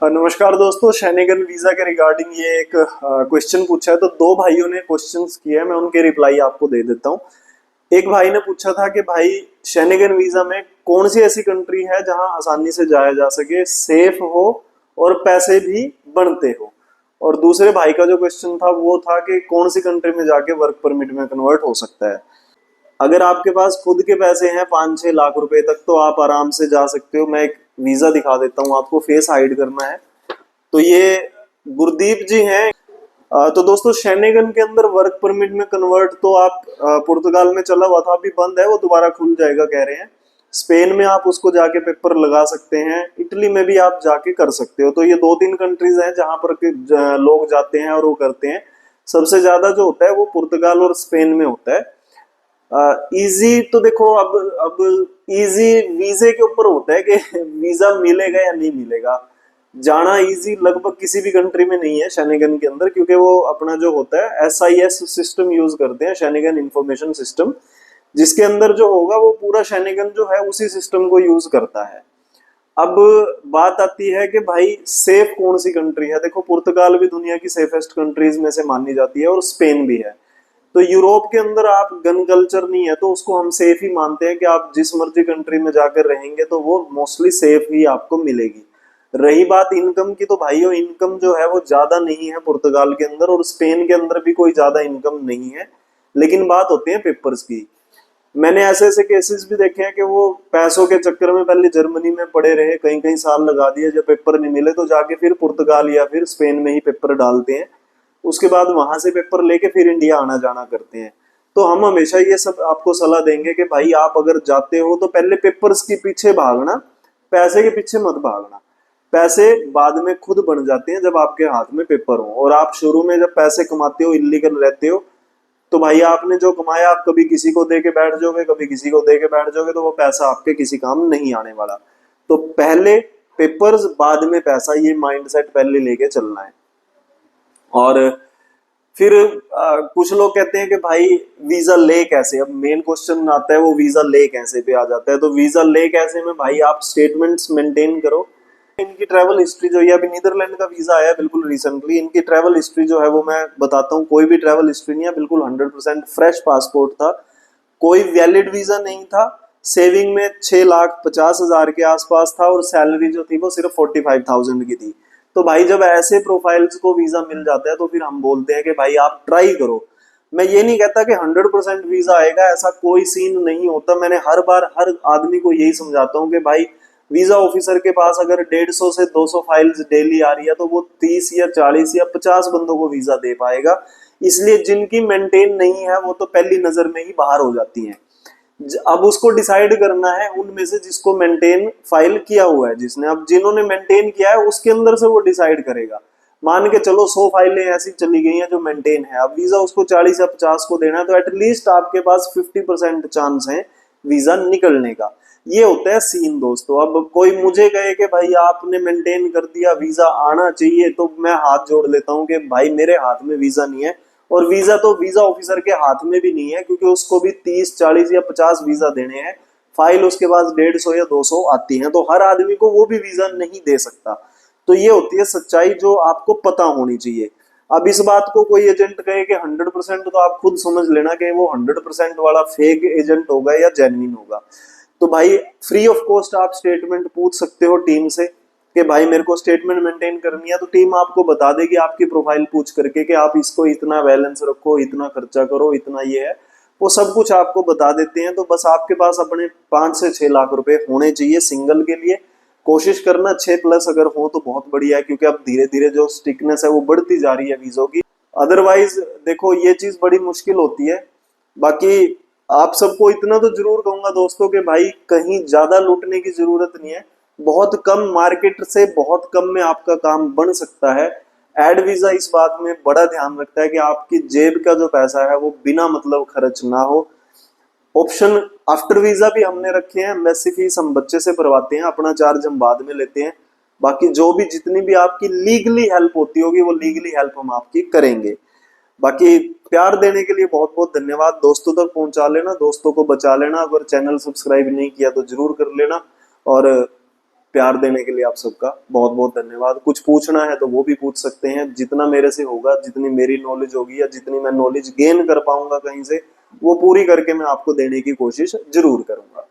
नमस्कार दोस्तों, Schengen visa के रिगार्डिंग ये एक क्वेश्चन पूछा है। तो दो भाइयों ने क्वेश्चंस किए हैं, मैं उनके रिप्लाई आपको दे देता हूँ। एक भाई ने पूछा था कि भाई शेनेगन वीजा में कौन सी ऐसी कंट्री है जहां आसानी से जाया जा सके, सेफ हो और पैसे भी बनते हो। और दूसरे भाई का जो क्वेश्चन था वो था कि कौन सी कंट्री में जाके वर्क परमिट में कन्वर्ट हो सकता है। अगर आपके पास खुद के पैसे हैं 5-6 लाख रुपए तक तो आप आराम से जा सकते हो। मैं एक वीजा दिखा देता हूँ आपको, फेस हाइड करना है। तो ये गुरदीप जी हैं। तो दोस्तों, शेनेगन के अंदर वर्क परमिट में कन्वर्ट तो आप पुर्तगाल में चला हुआ था, अभी बंद है, वो दोबारा खुल जाएगा कह रहे हैं। स्पेन में आप उसको जाके पेपर लगा सकते हैं, इटली में भी आप जाके कर सकते हो। तो ये 2-3 कंट्रीज हैं जहां पर लोग जाते हैं और वो करते हैं। सबसे ज्यादा जो होता है वो पुर्तगाल और स्पेन में होता है। इजी तो देखो, अब इजी वीजे के ऊपर होता है कि वीजा मिलेगा या नहीं मिलेगा। जाना इजी लगभग किसी भी कंट्री में नहीं है शेनेगन के अंदर, क्योंकि वो अपना जो होता है SIS सिस्टम यूज करते हैं, शेनेगन इंफॉर्मेशन सिस्टम, जिसके अंदर जो होगा वो पूरा शेनेगन जो है उसी सिस्टम को यूज करता है। अब बात आती है कि भाई सेफ कौन सी कंट्री है। देखो, पुर्तगाल भी दुनिया की सेफेस्ट कंट्रीज में से मानी जाती है और स्पेन भी है। तो यूरोप के अंदर आप गन कल्चर नहीं है तो उसको हम सेफ ही मानते हैं कि आप जिस मर्जी कंट्री में जाकर रहेंगे तो वो मोस्टली सेफ ही आपको मिलेगी। रही बात इनकम की, तो भाइयों इनकम जो है वो ज्यादा नहीं है पुर्तगाल के अंदर, और स्पेन के अंदर भी कोई ज्यादा इनकम नहीं है। लेकिन बात होती है पेपर्स की। मैंने ऐसे ऐसे केसेस भी देखे हैं कि वो पैसों के चक्कर में पहले जर्मनी में पड़े रहे, कई कई साल लगा दिए, जब पेपर नहीं मिले तो जाके फिर पुर्तगाल या फिर स्पेन में ही पेपर डालते हैं। उसके बाद वहां से पेपर लेके फिर इंडिया आना जाना करते हैं। तो हम हमेशा ये सब आपको सलाह देंगे कि भाई आप अगर जाते हो तो पहले पेपर्स के पीछे भागना, पैसे के पीछे मत भागना। पैसे बाद में खुद बन जाते हैं जब आपके हाथ में पेपर हो। और आप शुरू में जब पैसे कमाते हो, इलीगल रहते हो, तो भाई आपने जो कमाया आप कभी किसी को दे के बैठ जाओगे, कभी किसी को दे के बैठ जाओगे, तो वो पैसा आपके किसी काम नहीं आने वाला। तो पहले पेपर्स बाद में पैसा, ये माइंडसेट पहले लेके चलना है। और फिर कुछ लोग कहते हैं कि भाई वीजा ले कैसे। अब मेन क्वेश्चन आता है वो वीजा ले कैसे पे आ जाता है। तो वीजा ले कैसे में भाई आप स्टेटमेंट्स मेंटेन करो। इनकी ट्रैवल हिस्ट्री जो है, अभी नीदरलैंड का वीजा आया बिल्कुल रिसेंटली, इनकी ट्रैवल हिस्ट्री जो है वो मैं बताता हूँ। कोई भी ट्रैवल हिस्ट्री नहीं है, बिल्कुल 100% फ्रेश पासपोर्ट था, कोई वैलिड वीजा नहीं था। सेविंग में 6,50,000 के आसपास था और सैलरी जो थी वो सिर्फ 45,000 की थी। तो भाई जब ऐसे प्रोफाइल्स को वीजा मिल जाता है तो फिर हम बोलते हैं कि भाई आप ट्राई करो। मैं ये नहीं कहता कि 100% वीजा आएगा, ऐसा कोई सीन नहीं होता। मैंने हर बार हर आदमी को यही समझाता हूँ कि भाई वीजा ऑफिसर के पास अगर 150 से 200 फाइल्स डेली आ रही है तो वो 30 या 40 या 50 बंदों को वीजा दे पाएगा। इसलिए जिनकी मेंटेन नहीं है वो तो पहली नजर में ही बाहर हो जाती हैं। अब उसको डिसाइड करना है उनमें से जिसको मेंटेन फाइल किया हुआ है, जिसने, अब जिन्होंने मेंटेन किया है उसके अंदर से वो डिसाइड करेगा। मान के चलो 100 फाइलें ऐसी चली गई हैं जो मेंटेन है, अब वीजा उसको 40 या 50 को देना है, तो एटलीस्ट आपके पास 50% चांस है वीजा निकलने का। ये होता है सीन दोस्तों। अब कोई मुझे कहे कि भाई आपने मेंटेन कर दिया वीजा आना चाहिए, तो मैं हाथ जोड़ लेता हूँ कि भाई मेरे हाथ में वीजा नहीं है। और वीजा तो वीजा ऑफिसर के हाथ में भी नहीं है, क्योंकि उसको भी 30, 40 या 50 वीजा देने हैं। फाइल उसके पास 150 या 200 आती है, तो हर आदमी को वो भी वीजा नहीं दे सकता। तो ये होती है सच्चाई जो आपको पता होनी चाहिए। अब इस बात को कोई एजेंट कहे कि 100%, तो आप खुद समझ लेना कि वो 100% वाला फेक एजेंट होगा या जेन्युइन होगा। तो भाई फ्री ऑफ कॉस्ट आप स्टेटमेंट पूछ सकते हो टीम से कि भाई मेरे को स्टेटमेंट मेंटेन करनी है, तो टीम आपको बता देगी आपकी प्रोफाइल पूछ करके कि आप इसको इतना बैलेंस रखो, इतना खर्चा करो, इतना ये है, वो सब कुछ आपको बता देते हैं। तो बस आपके पास अपने 5 से 6 लाख रुपए होने चाहिए सिंगल के लिए। कोशिश करना 6+ अगर हो तो बहुत बढ़िया है, क्योंकि अब धीरे धीरे जो स्टिकनेस है वो बढ़ती जा रही है वीजों की। अदरवाइज देखो ये चीज बड़ी मुश्किल होती है। बाकी आप सबको इतना तो जरूर कहूंगा दोस्तों कि भाई कहीं ज्यादा लूटने की जरूरत नहीं है। बहुत कम मार्केट से बहुत कम में आपका काम बन सकता है। एड वीजा इस बात में बड़ा ध्यान रखता है कि आपकी जेब का जो पैसा है वो बिना मतलब खर्च ना हो। ऑप्शन आफ्टर वीजा भी हमने रखे हैं, एम्बेसी फीस हम बच्चे से भरवाते हैं, अपना चार्ज हम बाद में लेते हैं। बाकी जो भी जितनी भी आपकी लीगली हेल्प होती होगी वो लीगली हेल्प हम आपकी करेंगे। बाकी प्यार देने के लिए बहुत बहुत धन्यवाद। दोस्तों तक पहुंचा लेना, दोस्तों को बचा लेना। अगर चैनल सब्सक्राइब नहीं किया तो जरूर कर लेना। और प्यार देने के लिए आप सबका बहुत बहुत धन्यवाद। कुछ पूछना है तो वो भी पूछ सकते हैं, जितना मेरे से होगा, जितनी मेरी नॉलेज होगी या जितनी मैं नॉलेज गेन कर पाऊंगा कहीं से, वो पूरी करके मैं आपको देने की कोशिश जरूर करूंगा।